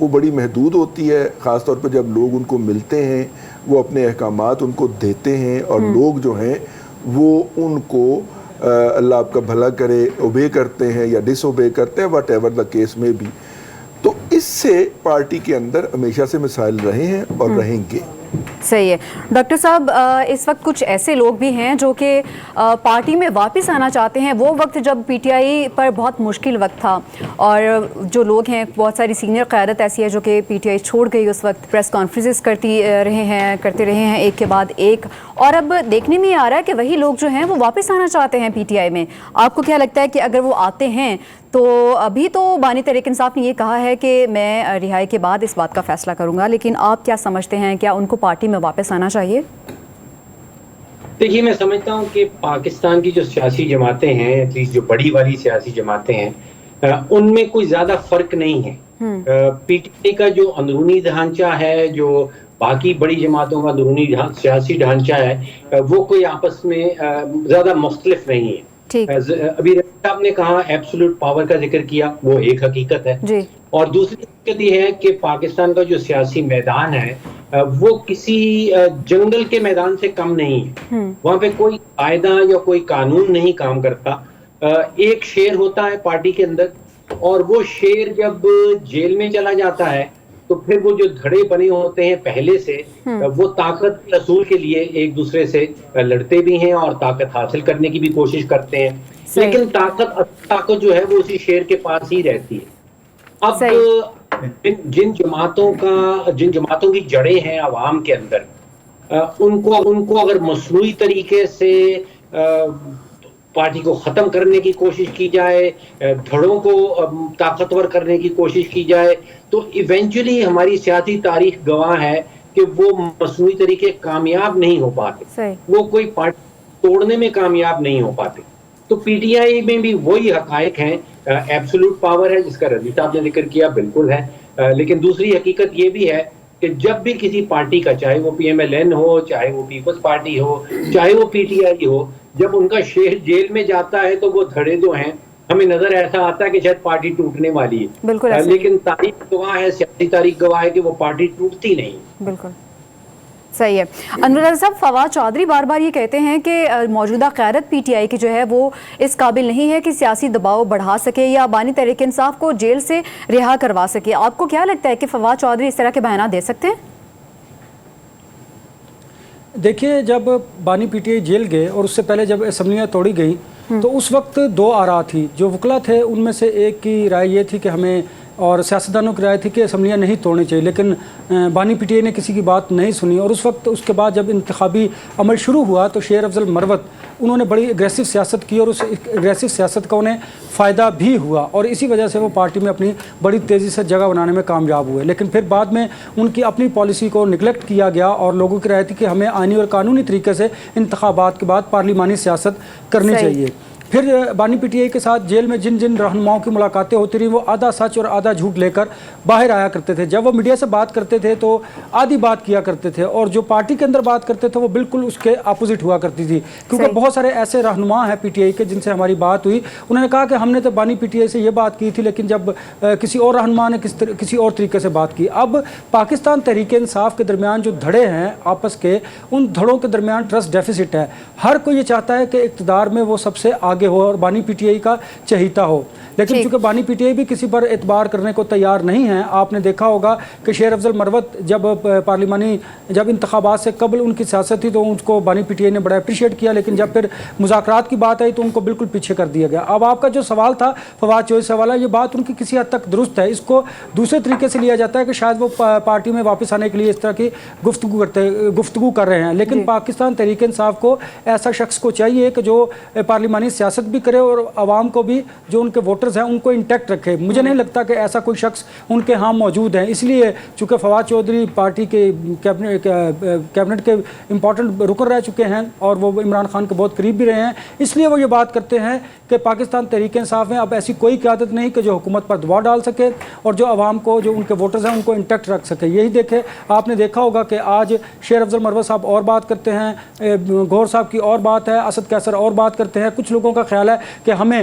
وہ بڑی محدود ہوتی ہے، خاص طور پہ جب لوگ ان کو ملتے ہیں، وہ اپنے احکامات ان کو دیتے ہیں، اور لوگ جو ہیں وہ ان کو اللہ آپ کا بھلا کرے اوبے کرتے ہیں یا ڈس اوبے کرتے ہیں، واٹ ایور دا کیس میں بھی. تو اس سے پارٹی کے اندر ہمیشہ سے مسائل رہے ہیں اور رہیں گے. صحیح ہے. ڈاکٹر صاحب اس وقت کچھ ایسے لوگ بھی ہیں جو کہ پارٹی میں واپس آنا چاہتے ہیں. وہ وقت جب پی ٹی آئی پر بہت مشکل وقت تھا، اور جو لوگ ہیں بہت ساری سینئر قیادت ایسی ہے جو کہ پی ٹی آئی چھوڑ گئی، اس وقت پریس کانفرنسز کرتے رہے ہیں ایک کے بعد ایک، اور اب دیکھنے میں آ رہا ہے کہ وہی لوگ جو ہیں وہ واپس آنا چاہتے ہیں پی ٹی آئی میں. آپ کو کیا لگتا ہے کہ اگر وہ آتے ہیں تو ابھی تو بانی تحریک انصاف نے یہ کہا ہے کہ میں رہائی کے بعد اس بات کا فیصلہ کروں گا، لیکن آپ کیا سمجھتے ہیں، کیا ان کو پارٹی میں واپس آنا چاہیے؟ دیکھیے، میں سمجھتا ہوں کہ پاکستان کی جو سیاسی جماعتیں ہیں، ایٹ لیسٹ جو بڑی والی سیاسی جماعتیں ہیں، ان میں کوئی زیادہ فرق نہیں ہے. پی ٹی آئی کا جو اندرونی ڈھانچہ ہے، جو باقی بڑی جماعتوں کا اندرونی سیاسی ڈھانچہ ہے، وہ کوئی آپس میں زیادہ مختلف نہیں ہے. ابھی رفیع صاحب نے کہا ایبسولوٹ پاور کا ذکر کیا، وہ ایک حقیقت ہے. اور دوسری حقیقت یہ ہے کہ پاکستان کا جو سیاسی میدان ہے وہ کسی جنگل کے میدان سے کم نہیں ہے. وہاں پہ کوئی قاعدہ یا کوئی قانون نہیں کام کرتا. ایک شیر ہوتا ہے پارٹی کے اندر، اور وہ شیر جب جیل میں چلا جاتا ہے تو پھر وہ جو دھڑے بنے ہوتے ہیں پہلے سے، وہ طاقت کے حصول کے لیے ایک دوسرے سے لڑتے بھی ہیں اور طاقت حاصل کرنے کی بھی کوشش کرتے ہیں. لیکن طاقت جو ہے وہ اسی شیر کے پاس ہی رہتی ہے. اب جن جماعتوں کی جڑیں ہیں عوام کے اندر، ان کو اگر مصنوعی طریقے سے پارٹی کو ختم کرنے کی کوشش کی جائے، دھڑوں کو طاقتور کرنے کی کوشش کی جائے، تو ایونچولی ہماری سیاسی تاریخ گواہ ہے کہ وہ مصنوعی طریقے کامیاب نہیں ہو پاتے، وہ کوئی پارٹی توڑنے میں کامیاب نہیں ہو پاتے. تو پی ٹی آئی میں بھی وہی حقائق ہیں. ایبسولوٹ پاور ہے جس کا رضی صاحب نے ذکر کیا، بالکل ہے. لیکن دوسری حقیقت یہ بھی ہے کہ جب بھی کسی پارٹی کا، چاہے وہ پی ایم ایل این ہو، چاہے وہ پیپلز پارٹی ہو، چاہے وہ پی ٹی آئی ہو، جب ان کا شیر جیل میں جاتا ہے تو وہ دھڑے جو ہیں ہمیں نظر ایسا آتا ہے کہ شاید پارٹی ٹوٹنے والی ہے. لیکن تاریخ گواہ ہے، سیاسی تاریخ گواہ ہے کہ وہ پارٹی ٹوٹتی نہیں. بالکل صحیح ہے. انور صاحب، فواد چودھری بار بار یہ کہتے ہیں کہ موجودہ قیادت پی ٹی آئی کی جو ہے وہ اس قابل نہیں ہے کہ سیاسی دباؤ بڑھا سکے یا بانی تحریک انصاف کو جیل سے رہا کروا سکے. آپ کو کیا لگتا ہے کہ فواد چودھری اس طرح کے بیانات دے سکتے ہیں؟ دیکھیے، جب بانی پی ٹی آئی جیل گئے اور اس سے پہلے جب اسمبلیاں توڑی گئیں تو اس وقت دو آراء تھی. جو وکلا تھے ان میں سے ایک کی رائے یہ تھی کہ ہمیں، اور سیاستدانوں کی رائے تھی کہ اسمبلیاں نہیں توڑنی چاہیے، لیکن بانی پی ٹی آئی نے کسی کی بات نہیں سنی. اور اس وقت اس کے بعد جب انتخابی عمل شروع ہوا تو شیر افضل مروت انہوں نے بڑی اگریسو سیاست کی، اور اس اگریسو سیاست کا انہیں فائدہ بھی ہوا، اور اسی وجہ سے وہ پارٹی میں اپنی بڑی تیزی سے جگہ بنانے میں کامیاب ہوئے. لیکن پھر بعد میں ان کی اپنی پالیسی کو نگلیکٹ کیا گیا، اور لوگوں کی رائے تھی کہ ہمیں آئینی اور قانونی طریقے سے انتخابات کے بعد پارلیمانی سیاست کرنی چاہیے. پھر بانی پی ٹی آئی کے ساتھ جیل میں جن رہنماؤں کی ملاقاتیں ہوتی رہی، وہ آدھا سچ اور آدھا جھوٹ لے کر باہر آیا کرتے تھے. جب وہ میڈیا سے بات کرتے تھے تو آدھی بات کیا کرتے تھے، اور جو پارٹی کے اندر بات کرتے تھے وہ بالکل اس کے اپوزٹ ہوا کرتی تھی. کیونکہ بہت سارے ایسے رہنما ہیں پی ٹی آئی کے جن سے ہماری بات ہوئی، انہوں نے کہا کہ ہم نے تو بانی پی ٹی آئی سے یہ بات کی تھی، لیکن جب کسی اور رہنما نے کسی اور طریقے سے بات کی. اب پاکستان تحریک انصاف کے درمیان جو دھڑے ہیں آپس کے، ان دھڑوں کے درمیان ٹرسٹ ڈیفیسٹ ہے. ہر کوئی یہ چاہتا ہے کہ اقتدار میں وہ سب سے آگے ہو اور بانی پی ٹی آئی کا چہیتا ہو، لیکن چونکہ بانی پی ٹی آئی بھی کسی پر اعتبار کرنے کو تیار نہیں ہے. آپ نے دیکھا ہوگا کہ شیر افضل مروت جب انتخابات سے قبل ان کی سیاست تھی تو ان کو بانی پی ٹی آئی نے بڑا اپریشیٹ کیا، لیکن جب پھر مذاکرات کی بات آئی تو ان کو بالکل پیچھے کر دیا گیا. اب آپ کا جو سوال تھا فواد چودھری سے والا، یہ بات ان کی کسی حد تک درست ہے. اس کو دوسرے طریقے سے لیا جاتا ہے کہ شاید وہ پارٹی میں واپس آنے کے لیے اس طرح کی گفتگو کر رہے ہیں، لیکن پاکستان تحریک انصاف کو ایسا شخص کو چاہیے کہ جو پارلیمانی سیاست بھی کرے اور عوام کو بھی، جو ان کے ووٹرز ہیں ان کو انٹیکٹ رکھے. مجھے نہیں لگتا کہ ایسا کوئی شخص ان کے ہاں موجود ہے. اس لیے چونکہ فواد چودھری پارٹی کے کیبنٹ کے امپورٹنٹ رکن رہ چکے ہیں اور وہ عمران خان کے بہت قریب بھی رہے ہیں، اس لیے وہ یہ بات کرتے ہیں کہ پاکستان تحریک انصاف میں اب ایسی کوئی قیادت نہیں کہ جو حکومت پر دباؤ ڈال سکے اور جو عوام کو، جو ان کے ووٹرز ہیں ان کو انٹیکٹ رکھ سکے. یہی دیکھے، آپ نے دیکھا ہوگا کہ آج شیر افضل مروت صاحب اور بات کرتے ہیں، گور صاحب کی اور بات ہے، اسد قیصر اور بات کرتے ہیں. کچھ لوگوں کا خیال ہے کہ ہمیں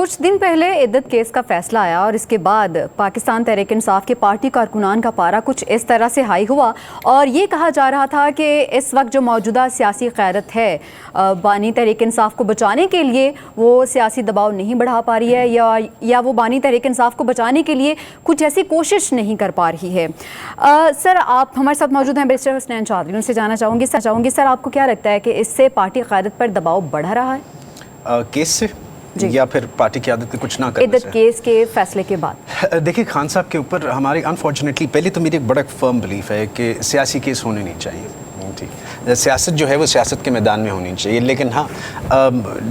کچھ دن پہلے عدت کیس کا فیصلہ آیا اور اس کے بعد پاکستان تحریک انصاف کے پارٹی کارکنان کا پارا کچھ اس طرح سے ہائی ہوا اور یہ کہا جا رہا تھا کہ اس وقت جو موجودہ سیاسی قیادت ہے بانی تحریک انصاف کو بچانے کے لیے وہ سیاسی دباؤ نہیں بڑھا پا رہی ہے یا وہ بانی تحریک انصاف کو بچانے کے لیے کچھ ایسی کوشش نہیں کر پا رہی ہے. سر آپ ہمارے ساتھ موجود ہیں بیرسٹر حسنین چودھری، ان سے جاننا چاہوں گی سر آپ کو کیا لگتا ہے کہ اس سے پارٹی قیادت پر دباؤ بڑھ رہا ہے کیس سے یا پھر پارٹی قیادت کے کچھ نہ کرنے سے؟ عدت کیس کے فیصلے کے بعد دیکھیے خان صاحب کے اوپر ہماری انفارچونیٹلی پہلے تو میری ایک بڑا فرم بلیف ہے کہ سیاسی کیس ہونے نہیں چاہیے. سیاست جو ہے وہ سیاست کے میدان میں ہونی چاہیے، لیکن ہاں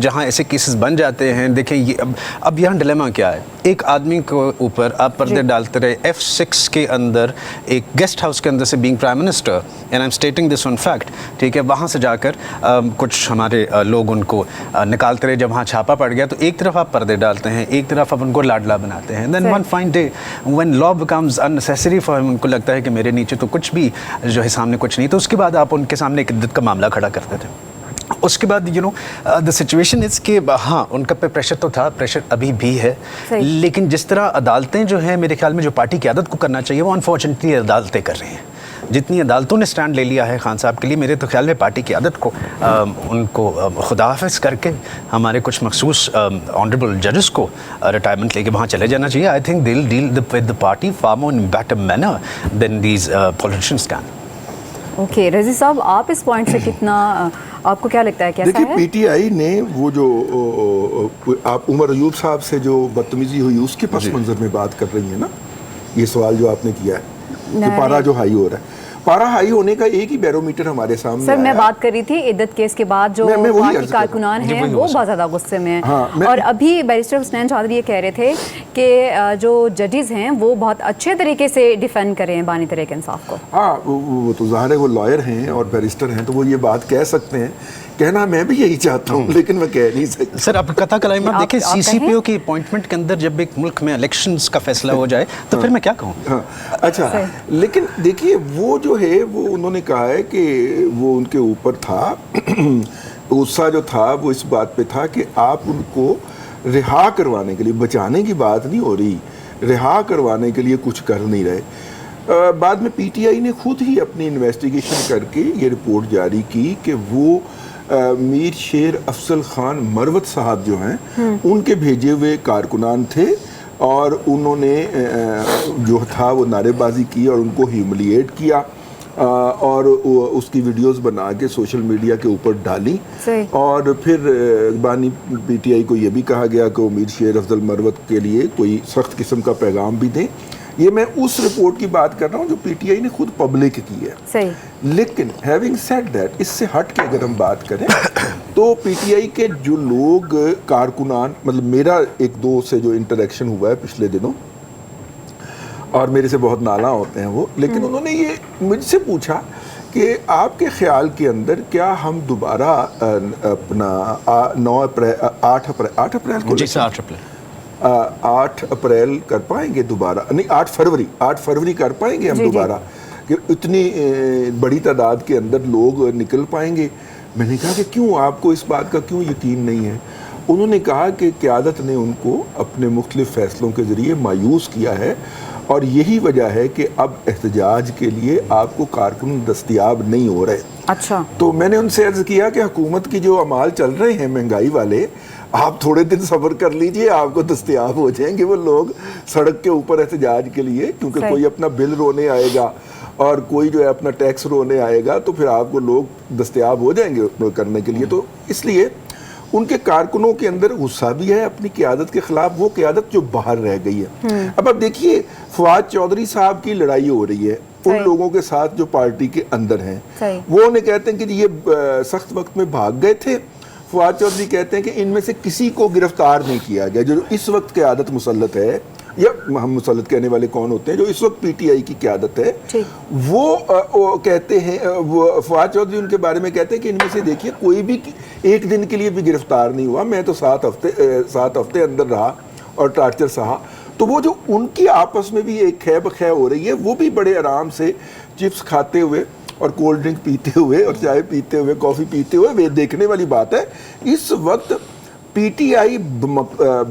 جہاں ایسے کیسز بن جاتے ہیں، دیکھیں یہ اب یہاں ڈیلیما کیا ہے. ایک آدمی کو اوپر آپ پردے ڈالتے رہے F6 کے اندر ایک گیسٹ ہاؤس کے اندر سے being prime minister, and I am stating this on fact, ٹھیک ہے، وہاں سے جا کر کچھ ہمارے لوگ ان کو نکالتے رہے. جب وہاں چھاپا پڑ گیا تو ایک طرف آپ پردے ڈالتے ہیں، ایک طرف آپ ان کو لاڈلا بناتے ہیں. Then one fine day when لا بیکمز اننیسیسری فار ان کو لگتا ہے کہ میرے نیچے تو کچھ بھی جو ہے سامنے کچھ نہیں، تو اس کے بعد آپ ان کے سامنے ایک عدت کا معاملہ کھڑا کرتے تھے. اس کے بعد دا سچویشن از کہ ہاں ان کا پہ پریشر تو تھا، پریشر ابھی بھی ہے، لیکن جس طرح عدالتیں جو ہیں میرے خیال میں جو پارٹی قیادت کو کرنا چاہیے وہ انفارچونیٹلی عدالتیں کر رہی ہیں. جتنی عدالتوں نے سٹینڈ لے لیا ہے خان صاحب کے لیے، میرے تو خیال میں پارٹی قیادت کو ان کو خدا حافظ کر کے ہمارے کچھ مخصوص آنریبل ججز کو ریٹائرمنٹ لے کے وہاں چلے جانا چاہیے. I think they will deal with the party for more in better manner than these politicians can. Okay Razi صاحب، آپ اس پوائنٹ سے کتنا آپ کو کیا لگتا ہے کیسا ہے؟ دیکھیے پی ٹی آئی نے وہ جو آپ عمر ایوب صاحب سے جو بدتمیزی ہوئی اس کے پس منظر میں بات کر رہی ہیں نا، یہ سوال جو آپ نے کیا ہے کہ پارا جو ہائی ہو رہا ہے، پارا ہائی ہونے کا ایک ہی بیرومیٹر ہمارے سامنے سر میں بات کر رہی تھی عدت کیس کے بعد جو پارٹی کارکنان ہیں وہ بہت زیادہ غصے میں ہیں، اور ابھی بیرسٹر حسنین چودھری یہ کہہ رہے تھے کہ جو ججز ہیں وہ بہت اچھے طریقے سے ڈیفینڈ کریں ہیں بانی تحریک انصاف کو. ہاں وہ تو ظاہر ہے وہ لائر ہیں اور بیرسٹر ہیں تو وہ یہ بات کہہ سکتے ہیں. کہنا میں بھی یہی چاہتا ہوں لیکن میں کہہ نہیں سکتا. سر آپ قطع کلائی میں دیکھیں سی سی پی او کی اپوائنٹمنٹ کے اندر جب ایک ملک میں الیکشنز کا فیصلہ ہو جائے تو پھر میں کیا کہوں. ہاں اچھا، لیکن دیکھیے وہ جو ہے وہ انہوں نے کہا ہے کہ وہ ان کے اوپر تھا غصہ جو تھا وہ اس بات پہ تھا کہ آپ ان کو رہا کروانے کے لیے، بچانے کی بات نہیں ہو رہی، رہا کروانے کے لیے کچھ کر نہیں رہے. بعد میں پی ٹی آئی نے خود ہی اپنی انویسٹیگیشن کر کے یہ رپورٹ جاری کی کہ وہ میر شیر افضل خان مروت صاحب جو ہیں ان کے بھیجے ہوئے کارکنان تھے اور انہوں نے جو تھا وہ نعرے بازی کی اور ان کو ہیوملیٹ کیا اور اس کی ویڈیوز بنا کے سوشل میڈیا کے اوپر ڈالی. اور پھر بانی پی ٹی آئی کو یہ بھی کہا گیا کہ وہ میر شیر افضل مروت کے لیے کوئی سخت قسم کا پیغام بھی دیں. یہ میں اس رپورٹ کی بات کر رہا ہوں جو پی ٹی آئی نے خود پبلک کی ہے. لیکن ہیونگ سیڈ دیٹ، اس سے ہٹ کے اگر ہم بات کریں تو پی ٹی آئی کے جو لوگ کارکنان، مطلب میرا ایک دو سے جو انٹریکشن ہوا ہے پچھلے دنوں اور میرے سے بہت نالاں ہوتے ہیں وہ، لیکن انہوں نے یہ مجھ سے پوچھا کہ آپ کے خیال کے اندر کیا ہم دوبارہ اپنا 8 اپریل کو 8 اپریل کر پائیں گے دوبارہ، نہیں 8 فروری کر پائیں گے ہم دوبارہ، کہ اتنی بڑی تعداد کے اندر لوگ نکل پائیں گے. میں نے کہا کہ کیوں، آپ کو اس بات کا کیوں یقین نہیں ہے؟ انہوں نے کہا کہ قیادت نے ان کو اپنے مختلف فیصلوں کے ذریعے مایوس کیا ہے اور یہی وجہ ہے کہ اب احتجاج کے لیے آپ کو کارکن دستیاب نہیں ہو رہے. اچھا، تو میں نے ان سے عرض کیا کہ حکومت کی جو اعمال چل رہے ہیں مہنگائی والے، آپ تھوڑے دن صبر کر لیجئے، آپ کو دستیاب ہو جائیں گے وہ لوگ سڑک کے اوپر احتجاج کے لیے، کیونکہ کوئی اپنا بل رونے آئے گا اور کوئی جو ہے اپنا ٹیکس رونے آئے گا تو پھر آپ کو لوگ دستیاب ہو جائیں گے کرنے کے لیے. تو اس لیے ان کے کارکنوں کے اندر غصہ بھی ہے اپنی قیادت کے خلاف، وہ قیادت جو باہر رہ گئی ہے. اب دیکھیے فواد چودھری صاحب کی لڑائی ہو رہی ہے ان لوگوں کے ساتھ جو پارٹی کے اندر ہیں، وہ انہیں کہتے ہیں کہ یہ سخت وقت میں بھاگ گئے تھے. فواد چودھری کہتے ہیں کہ ان میں سے کسی کو گرفتار نہیں کیا گیا. جو اس وقت قیادت مسلط ہے، یا ہم مسلط کہنے والے کون ہوتے ہیں، جو اس وقت پی ٹی آئی کی قیادت ہے، وہ کہتے ہیں، فواد چودھری ان کے بارے میں کہتے ہیں کہ ان میں سے دیکھیے کوئی بھی ایک دن کے لیے بھی گرفتار نہیں ہوا، میں تو 7 ہفتے اندر رہا اور ٹارچر سہا. تو وہ جو ان کی آپس میں بھی ایک خے بخے ہو رہی ہے، وہ بھی بڑے آرام سے چپس کھاتے ہوئے اور کولڈ ڈرنک پیتے ہوئے اور چائے پیتے ہوئے، کافی پیتے ہوئے، وہ دیکھنے والی بات ہے. اس وقت PTI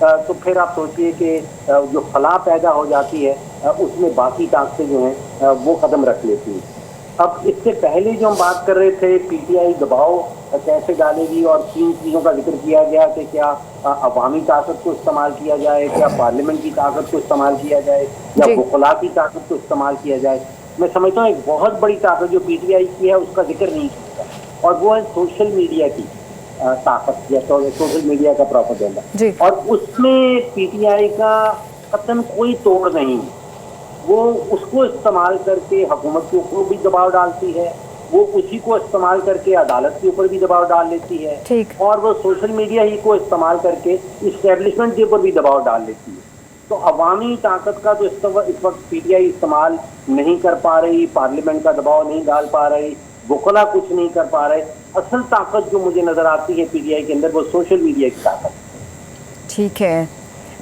تو پھر آپ سوچیے کہ جو خلا پیدا ہو جاتی ہے اس میں باقی طاقتیں جو ہیں وہ قدم رکھ لیتی ہیں. اب اس سے پہلے جو ہم بات کر رہے تھے پی ٹی آئی دباؤ کیسے ڈالے گی، اور 3 چیزوں کا ذکر کیا گیا کہ کیا عوامی طاقت کو استعمال کیا جائے، کیا پارلیمنٹ کی طاقت کو استعمال کیا جائے، یا وکلاء کی طاقت کو استعمال کیا جائے. میں سمجھتا ہوں ایک بہت بڑی طاقت جو پی ٹی آئی کی ہے اس کا ذکر نہیں کیا، اور وہ ہے سوشل میڈیا کی طاقت یا سوشل میڈیا کا پروپیگنڈا. اور اس میں پی ٹی آئی کا قطعاً کوئی توڑ نہیں. وہ اس کو استعمال کر کے حکومت کے اوپر بھی دباؤ ڈالتی ہے، وہ اسی کو استعمال کر کے عدالت کے اوپر بھی دباؤ ڈال لیتی ہے، اور وہ سوشل میڈیا ہی کو استعمال کر کے اسٹیبلشمنٹ کے اوپر بھی دباؤ ڈال لیتی ہے. تو عوامی طاقت کا جو اس وقت پی ٹی آئی استعمال نہیں کر پا رہی، پارلیمنٹ کا دباؤ نہیں ڈال پا رہی، وکلا کچھ نہیں کر پا رہے. اصل طاقت جو مجھے نظر آتی ہے پی ٹی آئی کے اندر وہ سوشل میڈیا کی طاقت. ٹھیک ہے،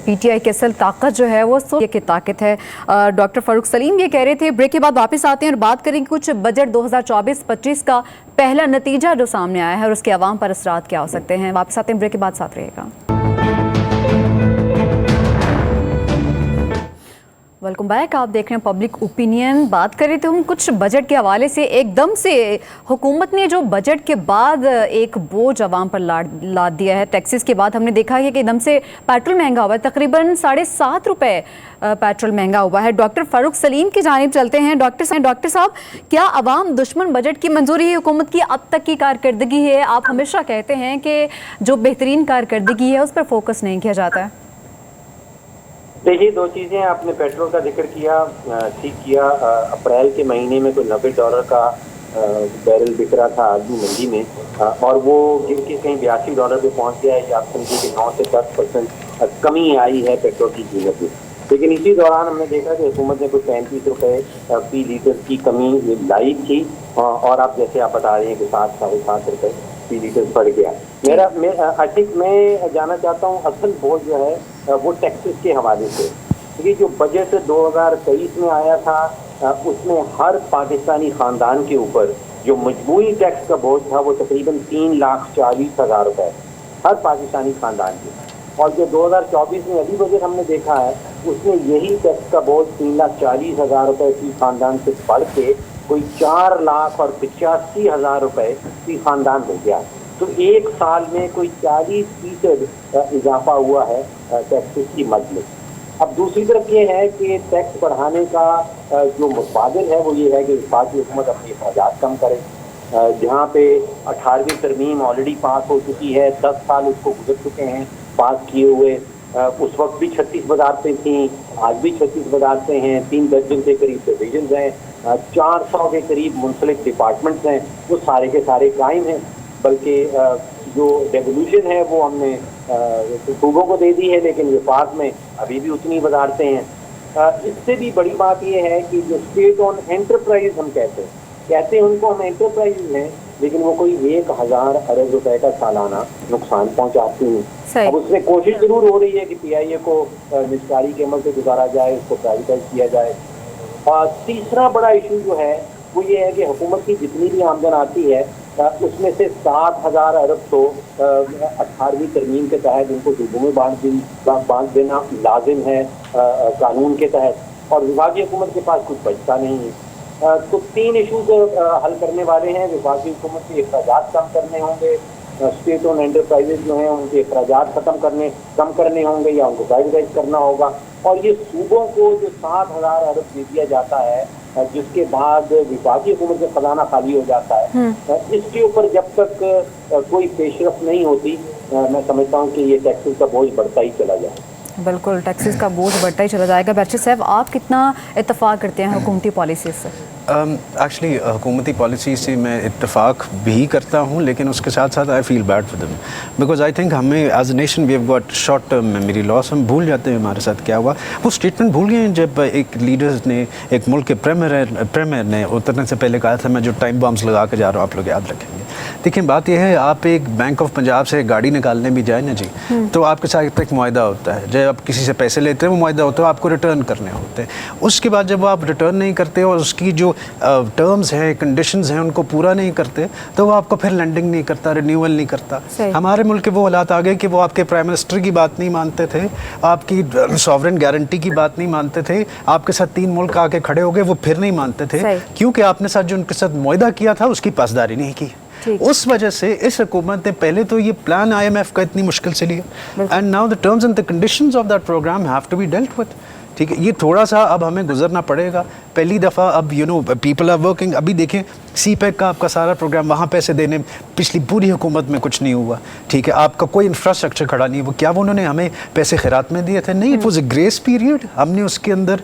پی ٹی آئی کی اصل طاقت جو ہے وہ کی طاقت ہے. ڈاکٹر فاروق سلیم یہ کہہ رہے تھے. بریک کے بعد واپس آتے ہیں اور بات کریں کہ کچھ بجٹ 2024-25 کا پہلا نتیجہ جو سامنے آیا ہے اور اس کے عوام پر اثرات کیا ہو سکتے ہیں. واپس آتے ہیں بریک کے بعد، ساتھ رہے گا. Welcome back. آپ دیکھ رہے ہیں پبلک اوپینین. بات کر رہے تھے ہم کچھ بجٹ کے حوالے سے. ایک دم سے حکومت نے جو بجٹ کے بعد ایک بوجھ عوام پر لاد دیا ہے ٹیکسز کے بعد. ہم نے دیکھا ہے کہ ایک دم سے پیٹرول مہنگا ہوا ہے، تقریباً 7.5 روپے پیٹرول مہنگا ہوا ہے. ڈاکٹر فاروق سلیم کی جانب چلتے ہیں. ڈاکٹر صاحب، کیا عوام دشمن بجٹ کی منظوری ہے حکومت کی اب تک کی کارکردگی ہے؟ آپ ہمیشہ کہتے ہیں کہ جو بہترین کارکردگی ہے اس پر فوکس نہیں کیا جاتا ہے. دیکھیے، 2 چیزیں آپ نے پیٹرول کا ذکر کیا، ٹھیک کیا. اپریل کے مہینے میں کوئی $90 کا بیرل بک رہا تھا آدمی منڈی میں، اور وہ گر کے کہیں $82 پہ پہنچ گیا ہے. کہ آپ سمجھیے کہ 9 سے 10% کمی آئی ہے پیٹرول کی قیمت میں. لیکن اسی دوران ہم نے دیکھا کہ حکومت نے کوئی 35 روپے فی لیٹر کی کمی لائی تھی، اور اب جیسے آپ بتا رہے ہیں کہ 7-7.5 روپے فی لیٹر بڑھ گیا. میں جانا چاہتا ہوں اصل بوجھ جو ہے وہ ٹیکسز کے حوالے سے. یہ جو بجٹ 2023 میں آیا تھا اس میں ہر پاکستانی خاندان کے اوپر جو مجموعی ٹیکس کا بوجھ تھا وہ تقریباً 3,40,000 روپے ہر پاکستانی خاندان کے. اور جو 2024 میں ابھی بجٹ ہم نے دیکھا ہے اس میں یہی ٹیکس کا بوجھ 3,40,000 روپے فی خاندان سے بڑھ کے کوئی 4,85,000 روپے فی خاندان ہو گیا. تو ایک سال میں کوئی 40% اضافہ ہوا ہے ٹیکسز کی مد میں. اب دوسری طرف یہ ہے کہ ٹیکس بڑھانے کا جو متبادل ہے وہ یہ ہے کہ وفاقی حکومت اپنے اخراجات کم کرے. جہاں پہ 18ویں ترمیم آلریڈی پاس ہو چکی ہے، 10 سال اس کو گزر چکے ہیں پاس کیے ہوئے. اس وقت بھی 36 وزارتیں تھیں، آج بھی 36 وزارتیں ہیں، 3 درجن کے قریب ڈویژنز ہیں، 400 کے قریب منسلک ڈپارٹمنٹس ہیں. وہ سارے کے سارے قائم ہیں. بلکہ جو ریولیوشن ہے وہ ہم نے صوبوں کو دے دی ہے، لیکن وفاق میں ابھی بھی اتنی وزارتیں ہیں. اس سے بھی بڑی بات یہ ہے کہ جو اسٹیٹ آن انٹرپرائز ہم کہتے ہیں ان کو ہم انٹرپرائز ہیں، لیکن وہ کوئی 1,000 ارب روپے کا سالانہ نقصان پہنچاتی ہیں. اب اس میں کوشش ضرور ہو رہی ہے کہ پی آئی اے کو نجکاری کے عمل سے گزارا جائے، اس کو پرائیویٹائز کیا جائے. اور تیسرا بڑا ایشو جو ہے وہ یہ ہے کہ حکومت کی جتنی بھی آمدن آتی ہے اس میں سے 7,000 ارب تو 18ویں ترمیم کے تحت ان کو صوبوں میں بانٹ دینا لازم ہے قانون کے تحت، اور وفاقی حکومت کے پاس کچھ بچتا نہیں ہے. تو 3 ایشوز حل کرنے والے ہیں. وفاقی حکومت کے اخراجات کم کرنے ہوں گے، اسٹیٹ اون انٹرپرائزز جو ہیں ان کے اخراجات کم کرنے ہوں گے یا ان کو پرائیویٹائز کرنا ہوگا. اور یہ صوبوں کو جو 7,000 ارب دے دیا جاتا ہے جس کے بعد وفاقی حکومت کا خزانہ خالی ہو جاتا ہے، اس کے اوپر جب تک کوئی پیش رفت نہیں ہوتی میں سمجھتا ہوں کہ یہ ٹیکسز کا بوجھ بڑھتا ہی چلا جائے. بالکل، ٹیکسز کا بوجھ بڑھتا ہی چلا جائے گا. بیرچی صاحب، آپ کتنا اتفاق کرتے ہیں حکومتی پالیسیز سے؟ ایکچولی حکومتی پالیسی سے میں اتفاق بھی کرتا ہوں، لیکن اس کے ساتھ ساتھ I feel bad for them, because I think ہمیں as a nation we have got short term memory loss. ہم بھول جاتے ہیں ہمارے ساتھ کیا ہوا. وہ اسٹیٹمنٹ بھول گئے ہیں جب ایک لیڈرز نے، ایک ملک کے پریمیئر نے اترنے سے پہلے کہا تھا میں جو ٹائم بامز لگا کے جا رہا ہوں آپ لوگ یاد رکھیں گے. دیکھیں بات یہ ہے, آپ ایک بینک آف پنجاب سے گاڑی نکالنے بھی جائیں نا جی, تو آپ کے ساتھ ایک معاہدہ ہوتا ہے, جب آپ کسی سے پیسے لیتے ہیں وہ معاہدہ ہوتا ہے, آپ کو ریٹرن کرنے ہوتے ہیں. اس کے بعد جب آپ ریٹرن نہیں کرتے اور اس کی جو ٹرمز ہیں, کنڈیشنز ہیں, ان کو پورا نہیں کرتے, تو وہ آپ کو پھر لینڈنگ نہیں کرتا, رینیول نہیں کرتا. ہمارے ملک کے وہ حالات آ گئے کہ وہ آپ کے پرائم منسٹر کی بات نہیں مانتے تھے, آپ کی سوورن گارنٹی کی بات نہیں مانتے تھے, آپ کے ساتھ 3 ملک آ کے کھڑے ہو گئے, وہ پھر نہیں مانتے تھے, کیونکہ آپ نے ساتھ جو ان کے ساتھ معاہدہ کیا تھا اس کی پاسداری نہیں کی. اس وجہ سے اس حکومت نے پہلے تو یہ پلان IMF کا اتنی مشکل سے لیا, and now the terms and the conditions of that program have to be dealt with. ٹھیک ہے, یہ تھوڑا سا اب ہمیں گزرنا پڑے گا. پہلی دفعہ اب پیپل آر ورکنگ. ابھی دیکھیں سی پیک کا آپ کا سارا پروگرام, وہاں پیسے دینے پچھلی پوری حکومت میں کچھ نہیں ہوا. ٹھیک ہے, آپ کا کوئی انفراسٹرکچر کھڑا نہیں ہوا. کیا وہ انہوں نے ہمیں پیسے خیرات میں دیے تھے؟ نہیں, it was a grace period. ہم نے اس کے اندر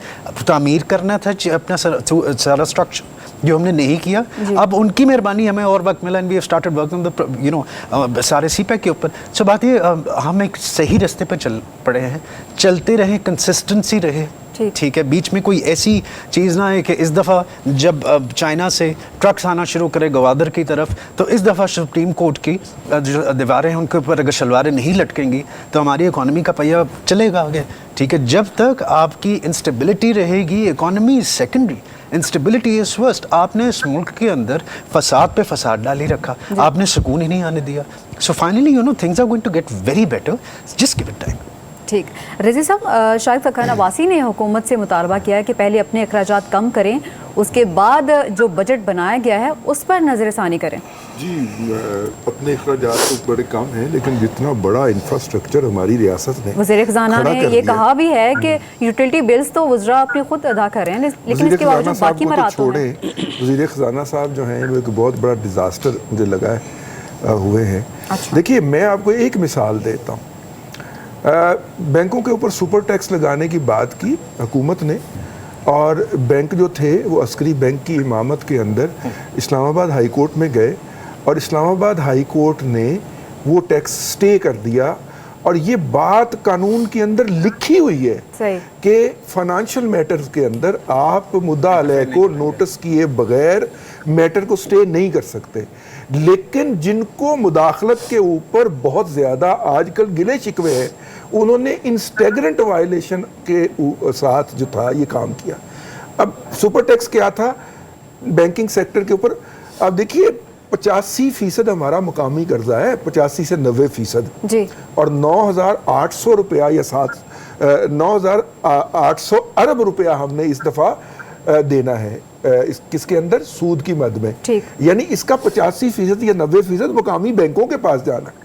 تعمیر کرنا تھا اپنا سارا اسٹرکچر, جو ہم نے نہیں کیا. اب ان کی مہربانی ہمیں اور وقت ملا, and we have started working سارے سی پیک کے اوپر. سو بات یہ ہم ایک صحیح راستے پہ چل پڑے ہیں, چلتے رہیں, کنسسٹنسی رہے. ٹھیک ہے, بیچ میں کوئی ایسی چیز نہ ہے کہ اس دفعہ جب چائنا سے ٹرکس آنا شروع کرے گوادر کی طرف, تو اس دفعہ سپریم کورٹ کی جو دیواریں ہیں ان کے اوپر اگر شلواریں نہیں لٹکیں گی تو ہماری اکانومی کا پہیہ چلے گا آگے. ٹھیک ہے, جب تک آپ کی انسٹیبلٹی رہے گی, economy is secondary, instability is first. آپ نے اس ملک کے اندر فساد پہ فساد ڈال ہی رکھا, آپ نے سکون ہی نہیں آنے دیا. So finally things are going to get very better, just give it time. ٹھیک. رضی صاحب, شاہد فخر عباسی نے حکومت سے مطالبہ کیا ہے کہ پہلے اپنے اخراجات کم کریں, اس کے بعد جو بجٹ بنایا گیا ہے اس پر نظر ثانی کریں. جی, اپنے اخراجات تو بڑے کم ہیں, لیکن جتنا بڑا انفراسٹرکچر ہماری ریاست نے وزیر خزانہ نے یہ کہا بھی ہے کہ یوٹیلٹی بلز تو وزراء اپنے خود ادا کر رہے ہیں, لیکن اس کے باوجود باقی مراتب ہیں. وزیر خزانہ صاحب جو ہیں وہ ایک بہت بڑا ڈیزاسٹر مجھے لگا ہوئے ہیں. دیکھیے, میں آپ کو ایک مثال دیتا ہوں. بینکوں کے اوپر سپر ٹیکس لگانے کی بات کی حکومت نے, اور بینک جو تھے وہ عسکری بینک کی امامت کے اندر اسلام آباد ہائی کورٹ میں گئے, اور اسلام آباد ہائی کورٹ نے وہ ٹیکس سٹے کر دیا. اور یہ بات قانون کے اندر لکھی ہوئی ہے کہ فائنانشیل میٹرز کے اندر آپ مدعا علیہ کو نوٹس کیے بغیر میٹر کو سٹے نہیں کر سکتے. لیکن جن کو مداخلت کے اوپر بہت زیادہ آج کل گلے شکوے ہیں, انہوں نے انسٹیگرنٹ وائلیشن کے ساتھ جو تھا یہ کام کیا. اب سپر ٹیکس کیا تھا بینکنگ سیکٹر کے اوپر؟ اب دیکھیے 85% ہمارا مقامی قرضہ ہے, 85 سے 90%, جی, اور 9,800 روپیہ یا 9,800 ارب روپیہ ہم نے اس دفعہ دینا ہے کس کے اندر, سود کی مد میں. یعنی اس کا 85% یا 90% مقامی بینکوں کے پاس جانا ہے.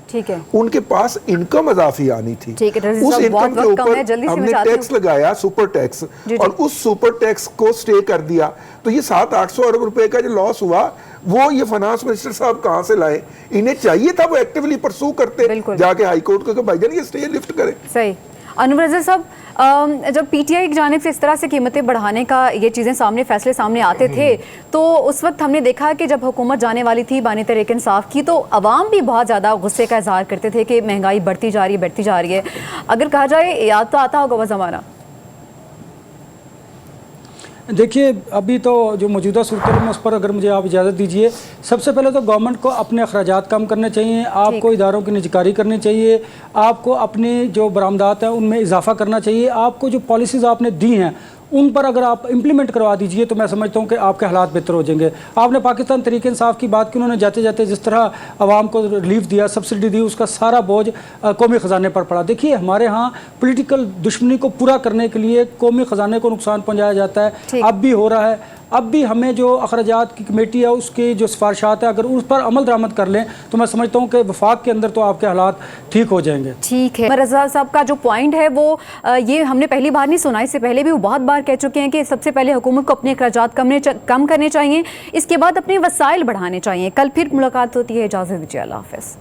ان کے پاس انکم اضافی آنی تھی, اس انکم کے اوپر ہم نے ٹیکس لگایا, سپر ٹیکس, اور اس سپر ٹیکس کو سٹے کر دیا. تو یہ 700-800 ارب روپے کا جو لاس ہوا, وہ یہ فائنانس منسٹر صاحب کہاں سے لائیں؟ انہیں چاہیے تھا وہ ایکٹیولی پرسو کرتے جا کے ہائی کورٹ کو کہ بھائی جان یہ سٹے لفٹ کریں. صحیح. انور رضا صاحب, جب پی ٹی آئی کی جانب سے اس طرح سے قیمتیں بڑھانے کا یہ چیزیں فیصلے سامنے آتے تھے, تو اس وقت ہم نے دیکھا کہ جب حکومت جانے والی تھی بانی تحریک انصاف کی, تو عوام بھی بہت زیادہ غصے کا اظہار کرتے تھے کہ مہنگائی بڑھتی جا رہی ہے. اگر کہا جائے یاد تو آتا ہوگا وہ زمانہ. دیکھیے, ابھی تو جو موجودہ صورتحال میں اس پر اگر مجھے آپ اجازت دیجئے, سب سے پہلے تو گورنمنٹ کو اپنے اخراجات کم کرنے چاہیے, آپ کو اداروں کی نجکاری کرنی چاہیے, آپ کو اپنے جو برآمدات ہیں ان میں اضافہ کرنا چاہیے. آپ کو جو پالیسیز آپ نے دی ہیں ان پر اگر آپ امپلیمنٹ کروا دیجئے تو میں سمجھتا ہوں کہ آپ کے حالات بہتر ہو جائیں گے. آپ نے پاکستان تحریک انصاف کی بات کی, انہوں نے جاتے جاتے جس طرح عوام کو ریلیف دیا, سبسڈی دی, اس کا سارا بوجھ قومی خزانے پر پڑا. دیکھیے, ہمارے ہاں پولیٹیکل دشمنی کو پورا کرنے کے لیے قومی خزانے کو نقصان پہنچایا جاتا ہے, اب بھی ہو رہا ہے. اب بھی ہمیں جو اخراجات کی کمیٹی ہے اس کی جو سفارشات ہیں اگر اس پر عمل درآمد کر لیں تو میں سمجھتا ہوں کہ وفاق کے اندر تو آپ کے حالات ٹھیک ہو جائیں گے. ٹھیک ہے. رضا صاحب کا جو پوائنٹ ہے وہ یہ ہم نے پہلی بار نہیں سنا, اس سے پہلے بھی وہ بہت بار کہہ چکے ہیں کہ سب سے پہلے حکومت کو اپنے اخراجات کم کرنے چاہیے, اس کے بعد اپنے وسائل بڑھانے چاہیے. کل پھر ملاقات ہوتی ہے, اجازت دیجیے, اللہ حافظ.